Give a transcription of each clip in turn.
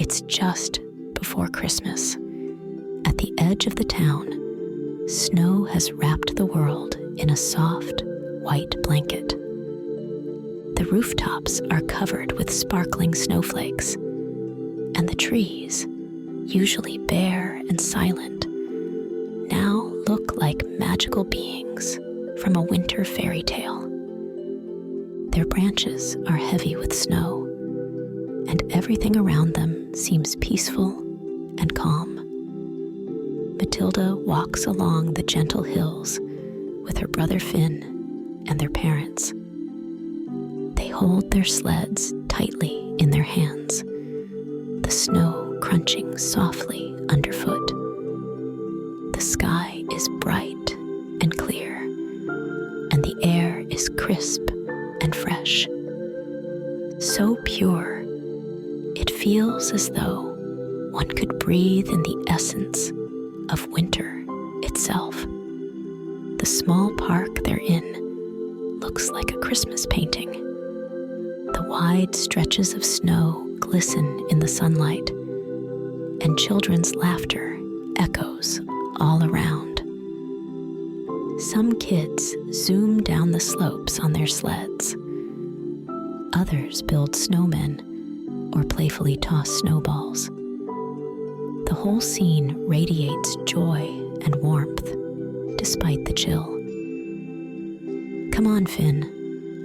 It's just before Christmas. At the edge of the town, snow has wrapped the world in a soft, white blanket. The rooftops are covered with sparkling snowflakes, and the trees, usually bare and silent, now look like magical beings from a winter fairy tale. Their branches are heavy with snow, and everything around them seems peaceful and calm. Matilda walks along the gentle hills with her brother Finn and their parents. They hold their sleds tightly in their hands, the snow crunching softly underfoot. The sky is bright and clear, and the air is crisp and fresh. So pure, it feels as though one could breathe in the essence of winter itself. The small park they're in looks like a Christmas painting. The wide stretches of snow glisten in the sunlight, and children's laughter echoes all around. Some kids zoom down the slopes on their sleds. Others build snowmen or playfully toss snowballs. The whole scene radiates joy and warmth, despite the chill. Come on, Finn.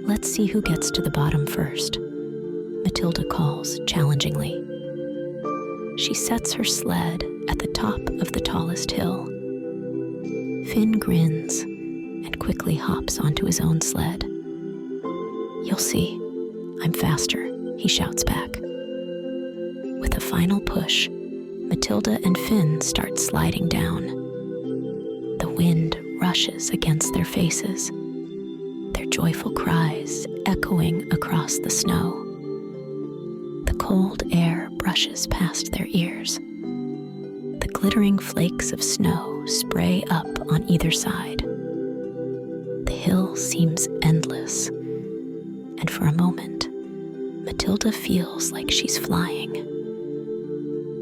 Let's see who gets to the bottom first, Matilda calls challengingly. She sets her sled at the top of the tallest hill. Finn grins and quickly hops onto his own sled. You'll see, I'm faster, he shouts back. With a final push, Matilda and Finn start sliding down. The wind rushes against their faces, their joyful cries echoing across the snow. The cold air brushes past their ears. The glittering flakes of snow spray up on either side. The hill seems endless, and for a moment, Matilda feels like she's flying.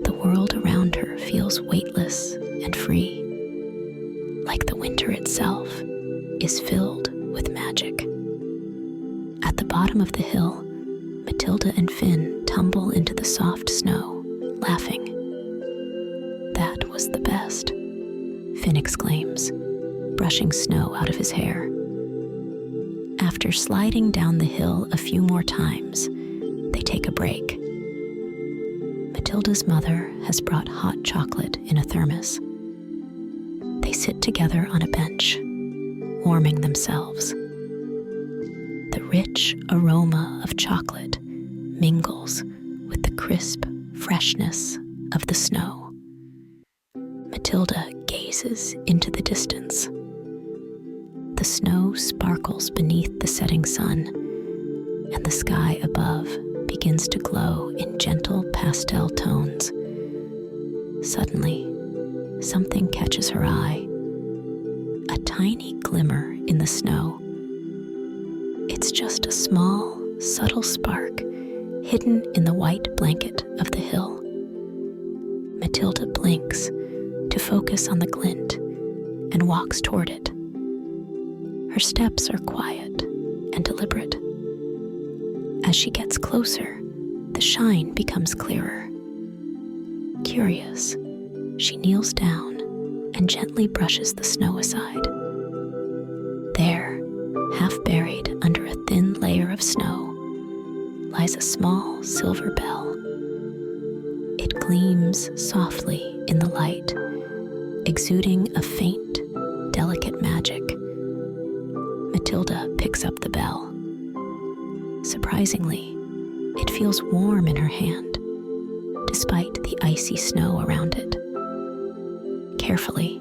The world around her feels weightless and free, like the winter itself is filled with magic. At the bottom of the hill, Matilda and Finn tumble into the soft snow, laughing. That was the best, Finn exclaims, brushing snow out of his hair. After sliding down the hill a few more times, they take a break. Matilda's mother has brought hot chocolate in a thermos. They sit together on a bench, warming themselves. The rich aroma of chocolate mingles with the crisp freshness of the snow. Matilda gazes into the distance. The snow sparkles beneath the setting sun, and the sky above begins to glow in gentle pastel tones. Suddenly, something catches her eye. A tiny glimmer in the snow. It's just a small, subtle spark hidden in the white blanket of the hill. Matilda blinks to focus on the glint and walks toward it. Her steps are quiet and deliberate. As she gets closer, the shine becomes clearer. Curious, she kneels down and gently brushes the snow aside. There, half buried under a thin layer of snow, lies a small silver bell. It gleams softly in the light, exuding a faint, delicate magic. Matilda picks up the bell. Surprisingly, it feels warm in her hand, despite the icy snow around it. Carefully,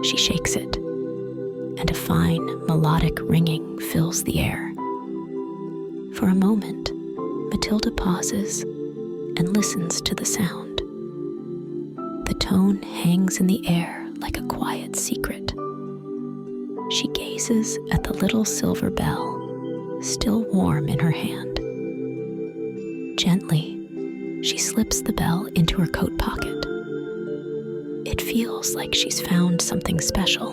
she shakes it, and a fine, melodic ringing fills the air. For a moment, Matilda pauses and listens to the sound. The tone hangs in the air like a quiet secret. She gazes at the little silver bell, still warm in her hand. Gently, She slips the bell into her coat pocket. It feels like she's found something special,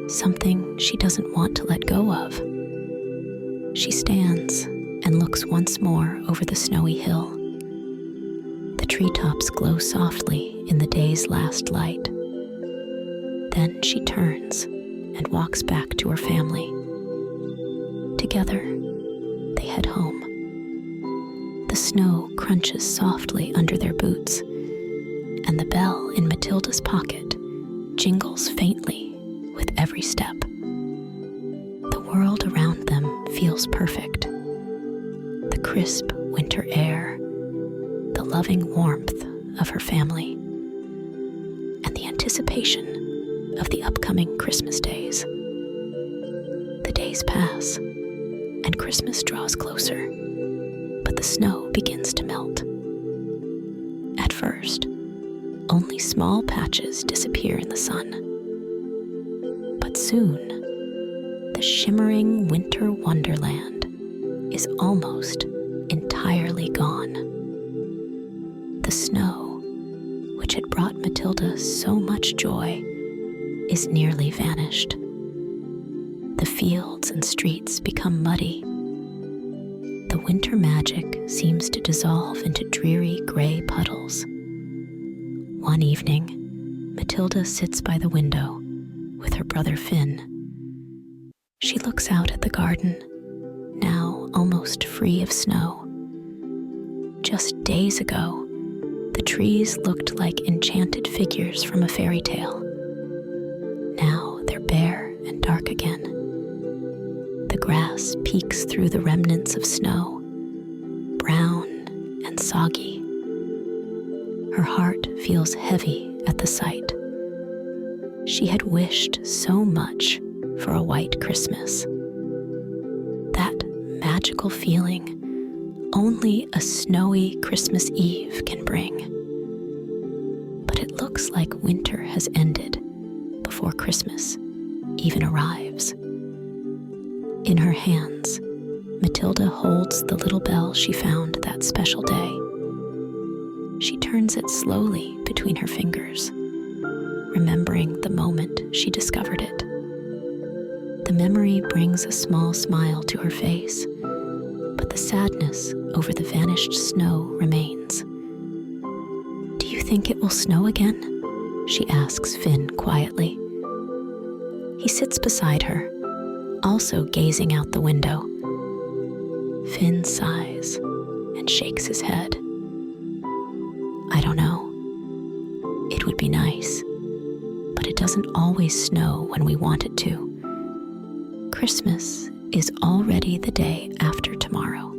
something she doesn't want to let go of. She stands and looks once more over the snowy hill. The treetops glow softly in the day's last light. Then she turns and walks back to her family. Together, they head home. The snow crunches softly under their boots, and the bell in Matilda's pocket jingles faintly with every step. The world around them feels perfect. The crisp winter air, the loving warmth of her family, and the anticipation of the upcoming Christmas days. The days pass, and Christmas draws closer, but the snow begins to melt. At first, only small patches disappear in the sun. But soon, the shimmering winter wonderland is almost entirely gone. The snow, which had brought Matilda so much joy, is nearly vanished. The fields and streets become muddy. The winter magic seems to dissolve into dreary gray puddles. One evening, Matilda sits by the window with her brother Finn. She looks out at the garden, now almost free of snow. Just days ago, the trees looked like enchanted figures from a fairy tale. Now they're bare and dark again. The grass peeks through the remnants of snow, brown and soggy. Her heart feels heavy at the sight. She had wished so much for a white Christmas. That magical feeling only a snowy Christmas Eve can bring. But it looks like winter has ended before Christmas even arrives. In her hands, Matilda holds the little bell she found that special day. She turns it slowly between her fingers, remembering the moment she discovered it. The memory brings a small smile to her face, but the sadness over the vanished snow remains. "Do you think it will snow again?" she asks Finn quietly. He sits beside her, also gazing out the window. Finn sighs and shakes his head. "I don't know. It would be nice, but it doesn't always snow when we want it to. Christmas is already the day after tomorrow."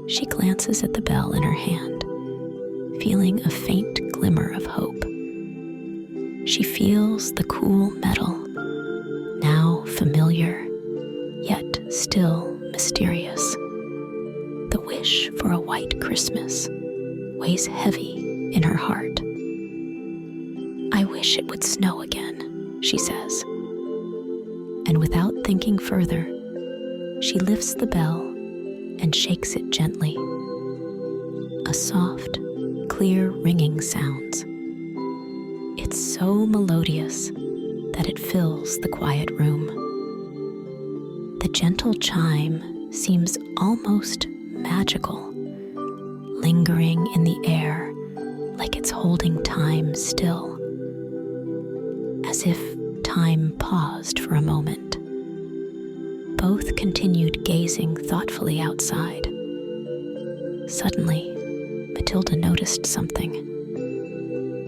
She glances at the bell in her hand, feeling a faint glimmer of hope. She feels the cool metal, now familiar, yet still mysterious. The wish for a white Christmas weighs heavy in her heart. "I wish it would snow again," she says. And without thinking further, she lifts the bell and shakes it gently. A soft, clear ringing sounds. It's so melodious that it fills the quiet room. The gentle chime seems almost magical, lingering in the air like it's holding time still, as if time paused for a moment. Both continued gazing thoughtfully outside. Suddenly, Matilda noticed something.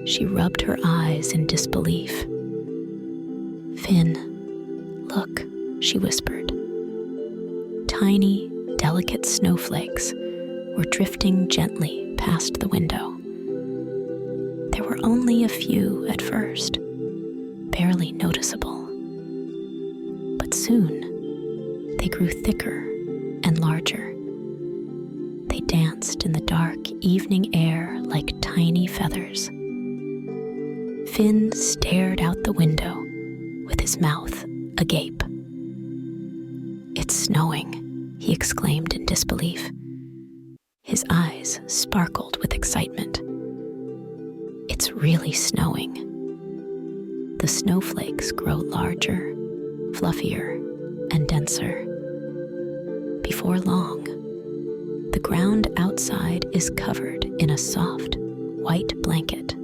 She rubbed her eyes in disbelief. "Finn, look," she whispered. Tiny, delicate snowflakes were drifting gently past the window. There were only a few at first, barely noticeable. But soon, they grew thicker and larger. They danced in the dark evening air like tiny feathers. Finn stared out the window with his mouth agape. "It's snowing," he exclaimed in disbelief. His eyes eyes sparkled with excitement. It's really snowing. The snowflakes grow larger, fluffier, and denser. Before long, the ground outside is covered in a soft, white blanket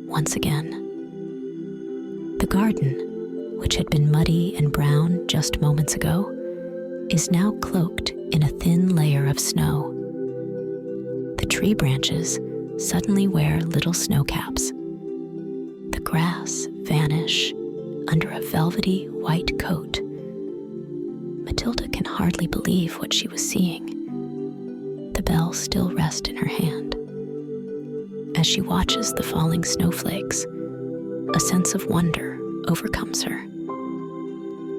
once again. The garden, which had been muddy and brown just moments ago, is now cloaked in a thin layer of snow. The tree branches suddenly wear little snow caps. The grass vanish under a velvety white coat. Matilda can hardly believe what she was seeing. The bell still rests in her hand. As she watches the falling snowflakes, a sense of wonder overcomes her.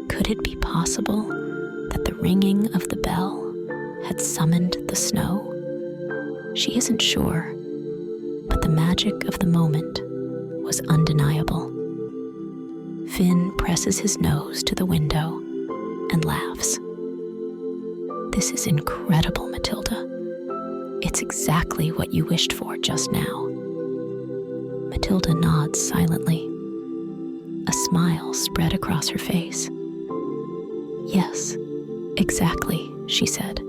Could it be possible that the ringing of the bell had summoned the snow? She isn't sure, but the magic of the moment was undeniable. Finn presses his nose to the window and laughs. "This is incredible, Matilda. It's exactly what you wished for just now." Matilda nods silently. A smile spread across her face. "Yes, exactly," she said.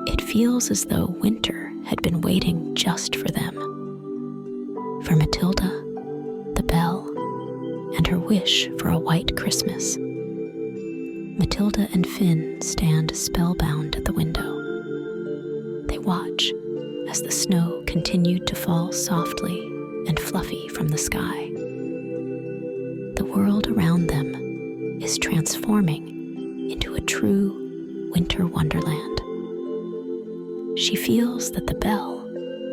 It feels as though winter had been waiting just for them. For Matilda, the bell, and her wish for a white Christmas. Matilda and Finn stand spellbound at the window. They watch as the snow continued to fall softly and fluffy from the sky. The world around them is transforming into a true winter wonderland. She feels that the bell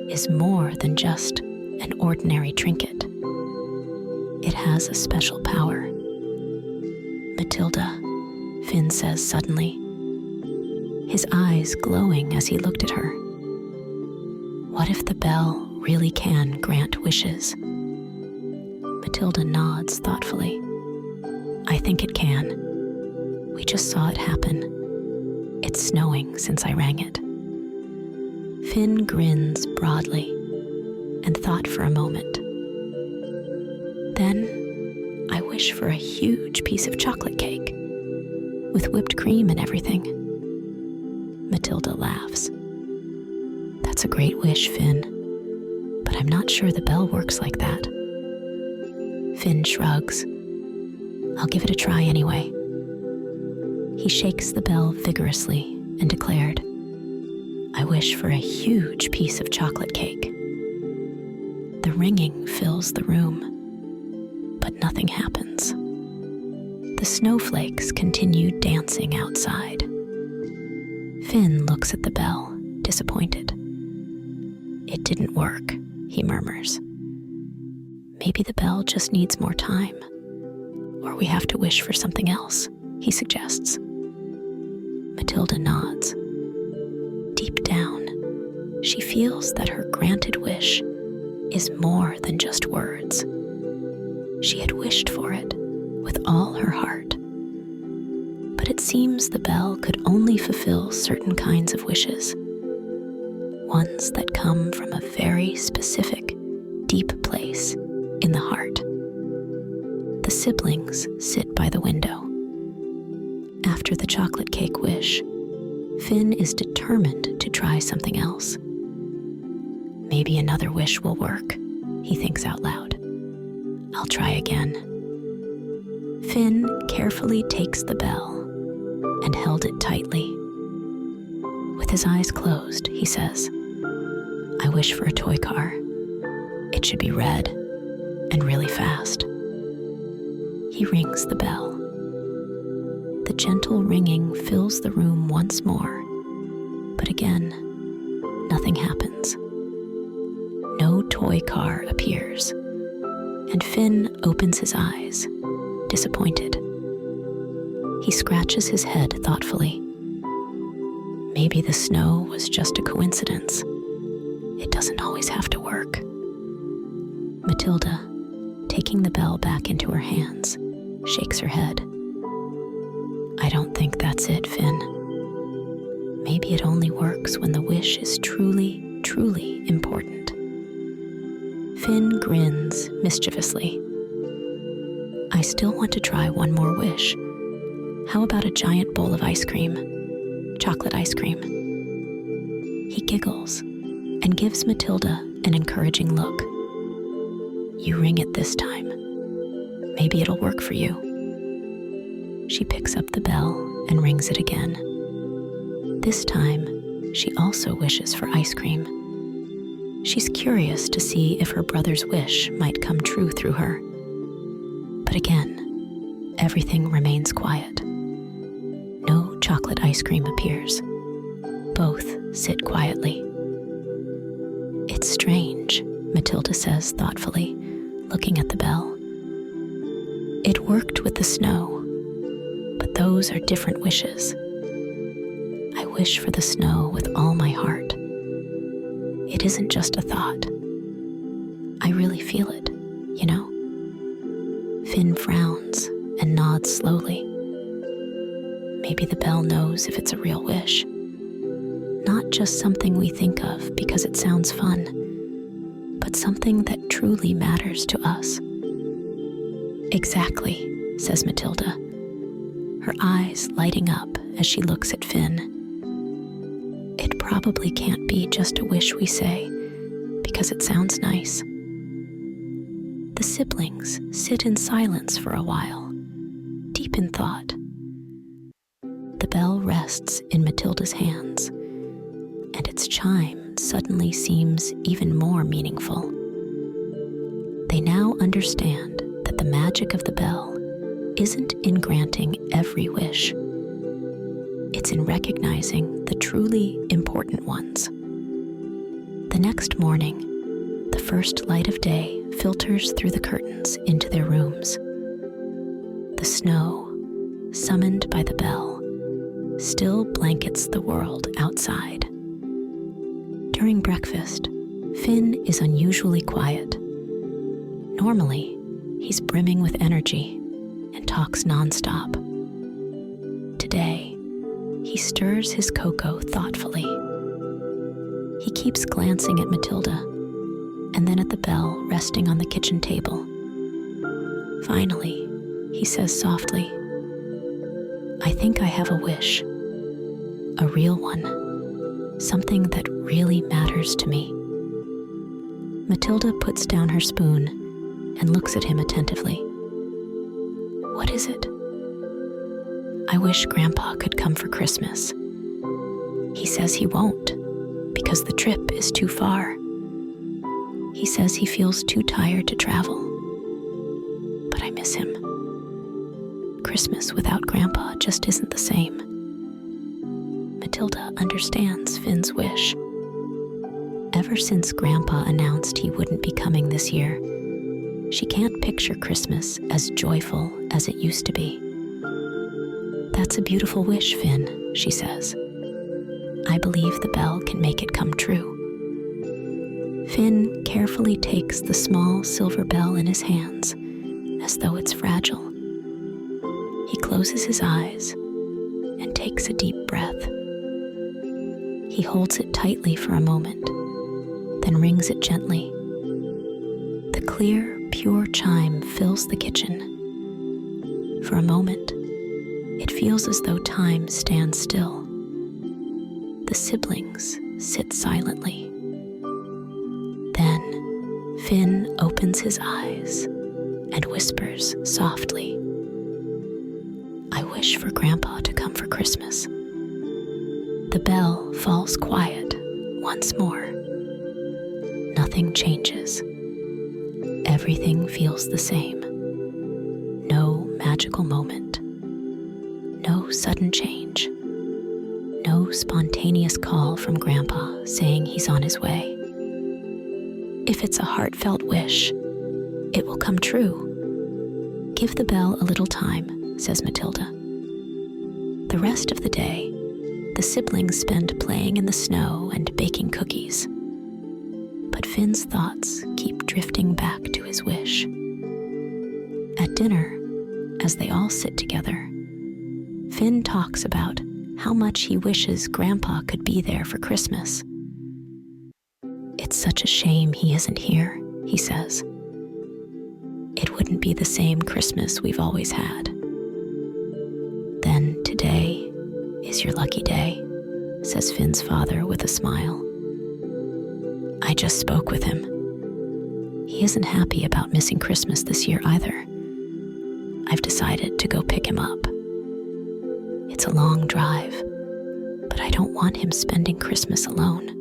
is more than just an ordinary trinket. It has a special power. "Matilda," Finn says suddenly, his eyes glowing as he looked at her. "What if the bell really can grant wishes?" Matilda nods thoughtfully. "I think it can. We just saw it happen. It's snowing since I rang it." Finn grins broadly and thought for a moment. "Then I wish for a huge piece of chocolate cake with whipped cream and everything." Matilda laughs. "That's a great wish, Finn, but I'm not sure the bell works like that." Finn shrugs. "I'll give it a try anyway." He shakes the bell vigorously and declared, "I wish for a huge piece of chocolate cake." The ringing fills the room, but nothing happens. The snowflakes continue dancing outside. Finn looks at the bell, disappointed. "It didn't work," he murmurs. "Maybe the bell just needs more time, or we have to wish for something else," he suggests. Matilda nods. Deep down, she feels that her granted wish is more than just words. She had wished for it with all her heart. But it seems the bell could only fulfill certain kinds of wishes, ones that come from a very specific, deep place in the heart. The siblings sit by the window. After the chocolate cake wish, Finn is determined to try something else. "Maybe another wish will work," he thinks out loud. "I'll try again." Finn carefully takes the bell and held it tightly. With his eyes closed, he says, "I wish for a toy car. It should be red and really fast." He rings the bell. The gentle ringing fills the room once more, but again, nothing happens. No toy car appears, and Finn opens his eyes, disappointed. He scratches his head thoughtfully. Maybe the snow was just a coincidence. It doesn't always have to work. Matilda, taking the bell back into her hands, shakes her head. "I don't think that's it, Finn. Maybe it only works when the wish is truly truly important. Finn grins mischievously. I still want to try one more wish. How about a giant bowl of ice cream? Chocolate ice cream. He giggles and gives Matilda an encouraging look. You ring it this time. Maybe it'll work for you. She picks up the bell and rings it again. This time, she also wishes for ice cream. She's curious to see if her brother's wish might come true through her. But again, everything remains quiet. No chocolate ice cream appears. Both sit quietly. It's strange, Matilda says thoughtfully, looking at the bell. It worked with the snow, but those are different wishes. I wish for the snow with all my heart. It isn't just a thought. I really feel it, you know? Finn frowns and nods slowly. Maybe the bell knows if it's a real wish. Not just something we think of because it sounds fun, but something that truly matters to us. Exactly, says Matilda, her eyes lighting up as she looks at Finn. It probably can't be just a wish we say because it sounds nice. The siblings sit in silence for a while, deep in thought. The bell rests in Matilda's hands, and its chime suddenly seems even more meaningful. They now understand that the magic of the bell isn't in granting every wish. It's in recognizing the truly important ones. The next morning, the first light of day filters through the curtains into their rooms. The snow, summoned by the bell, still blankets the world outside. During breakfast, Finn is unusually quiet. Normally, he's brimming with energy and talks nonstop. Today, he stirs his cocoa thoughtfully. He keeps glancing at Matilda and then at the bell resting on the kitchen table. Finally, he says softly, I think I have a wish. A real one. Something that really matters to me. Matilda puts down her spoon and looks at him attentively. What is it? I wish Grandpa could come for Christmas. He says he won't because the trip is too far. He says he feels too tired to travel. But I miss him. Christmas without Grandpa just isn't the same. Matilda understands Finn's wish. Ever since Grandpa announced he wouldn't be coming this year, she can't picture Christmas as joyful as it used to be. That's a beautiful wish, Finn, she says. I believe the bell can make it come true. Finn carefully takes the small silver bell in his hands, as though it's fragile. He closes his eyes and takes a deep breath. He holds it tightly for a moment, then rings it gently. The clear, pure chime fills the kitchen. For a moment, it feels as though time stands still. The siblings sit silently. Then, Finn opens his eyes and whispers softly, I wish for Grandpa to come for Christmas. The bell falls quiet once more. Nothing changes. Everything feels the same. No magical moment. No sudden change. No spontaneous call from Grandpa saying he's on his way. If it's a heartfelt wish, it will come true. Give the bell a little time, says Matilda. The rest of the day, the siblings spend playing in the snow and baking cookies. But Finn's thoughts keep drifting back to his wish. At dinner, as they all sit together, Finn talks about how much he wishes Grandpa could be there for Christmas. "It's such a shame he isn't here," he says. "It wouldn't be the same Christmas we've always had." "Then today is your lucky day," says Finn's father with a smile. "I just spoke with him. He isn't happy about missing Christmas this year either. I've decided to go pick him up. It's a long drive, but I don't want him spending Christmas alone."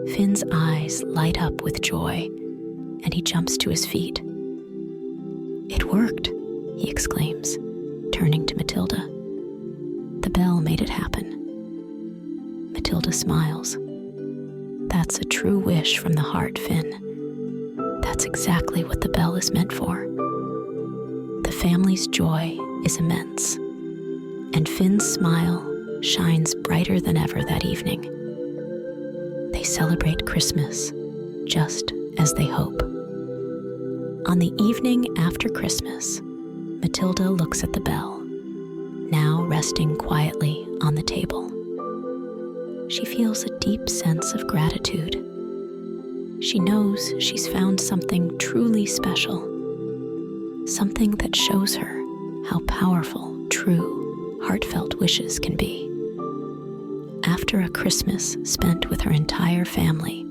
Finn's eyes light up with joy, and he jumps to his feet. "It worked," he exclaims, turning to Matilda. "The bell made it happen." Matilda smiles. "That's a true wish from the heart, Finn. That's exactly what the bell is meant for." The family's joy is immense, and Finn's smile shines brighter than ever that evening. They celebrate Christmas just as they hope. On the evening after Christmas, Matilda looks at the bell, now resting quietly on the table. She feels a deep sense of gratitude. She knows she's found something truly special, something that shows her how powerful true, heartfelt wishes can be. After a Christmas spent with her entire family,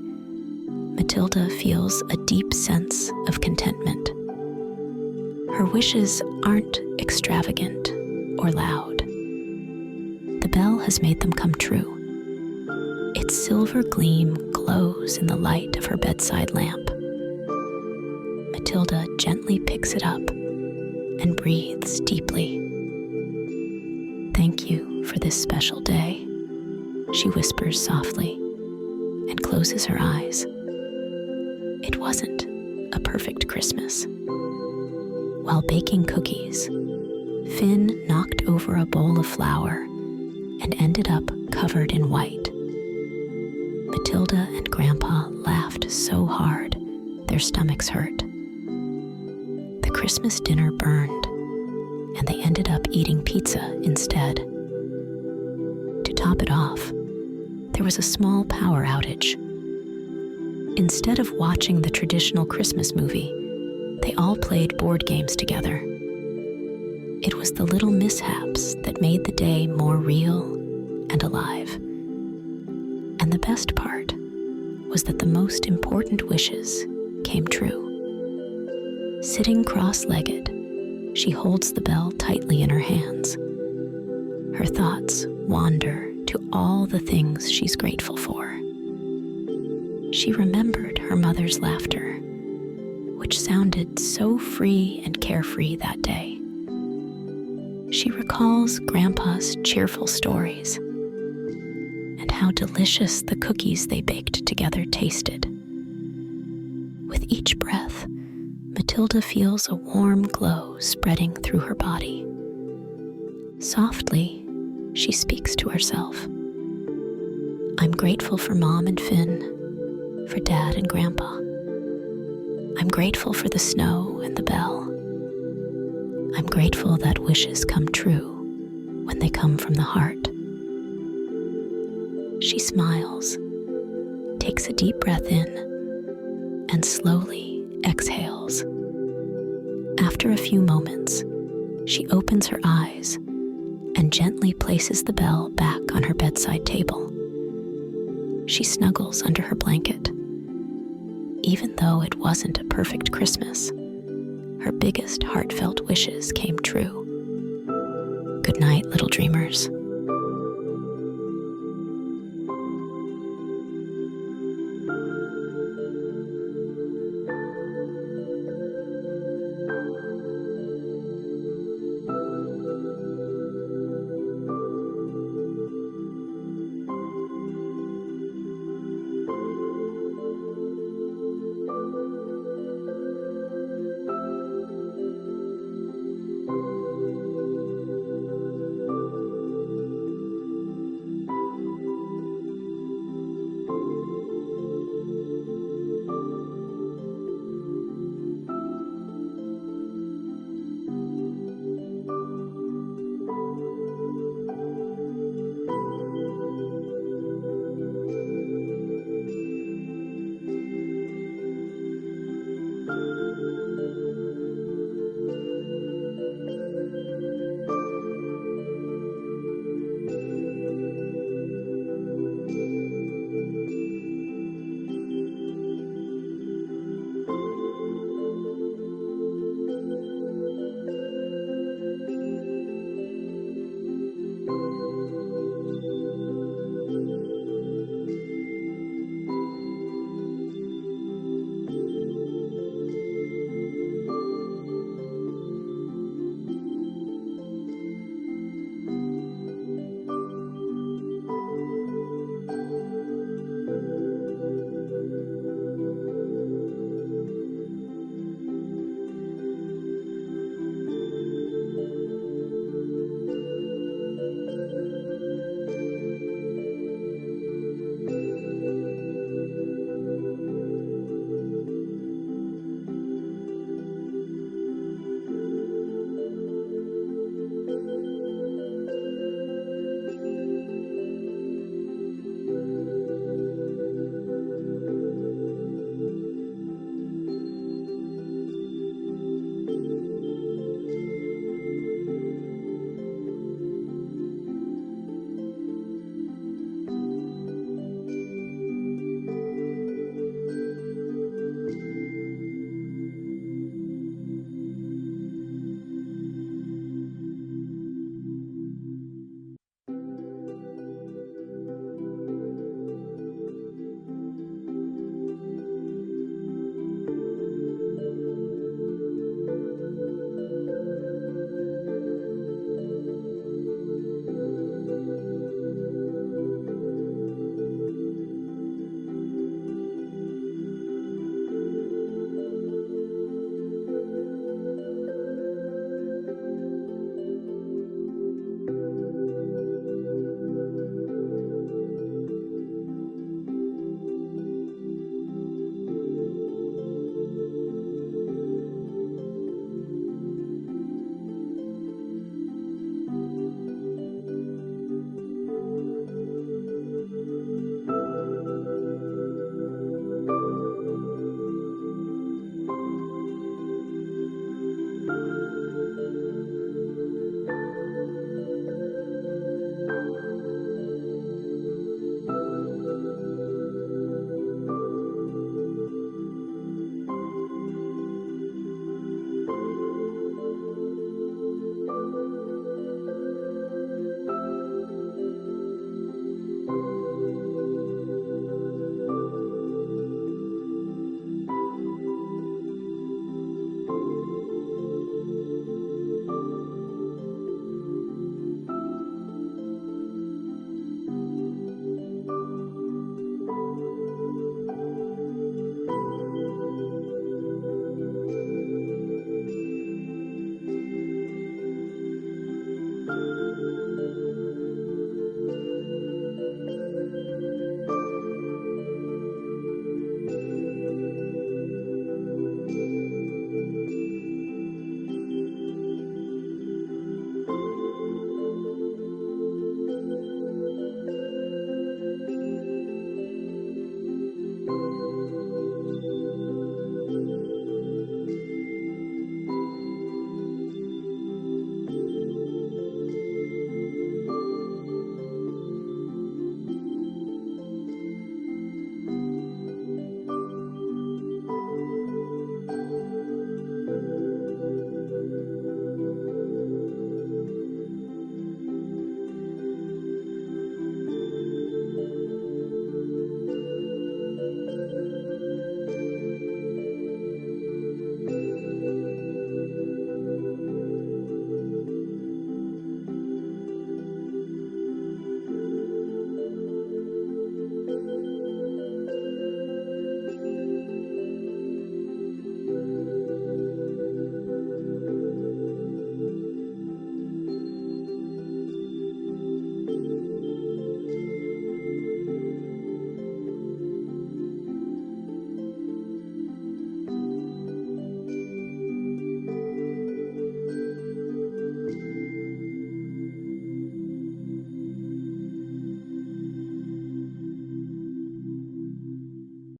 Matilda feels a deep sense of contentment. Her wishes aren't extravagant or loud. The bell has made them come true. Its silver gleam glows in the light of her bedside lamp. Matilda gently picks it up and breathes deeply. "Thank you for this special day," she whispers softly and closes her eyes. It wasn't a perfect Christmas. While baking cookies, Finn knocked over a bowl of flour and ended up covered in white. Matilda and Grandpa laughed so hard their stomachs hurt. The Christmas dinner burned, and they ended up eating pizza instead. To top it off, there was a small power outage. Instead of watching the traditional Christmas movie, they all played board games together. It was the little mishaps that made the day more real and alive. And the best part was that the most important wishes came true. Sitting cross-legged, she holds the bell tightly in her hands. Her thoughts wander to all the things she's grateful for. She remembered her mother's laughter, which sounded so free and carefree that day. She recalls Grandpa's cheerful stories and how delicious the cookies they baked together tasted. With each breath, Matilda feels a warm glow spreading through her body. Softly, she speaks to herself. "I'm grateful for Mom and Finn, for Dad and Grandpa. I'm grateful for the snow and the bell. I'm grateful that wishes come true when they come from the heart." She smiles, takes a deep breath in, and slowly exhales. After a few moments, she opens her eyes and gently places the bell back on her bedside table. She snuggles under her blanket. Even though it wasn't a perfect Christmas, her biggest heartfelt wishes came true. Good night, little dreamers.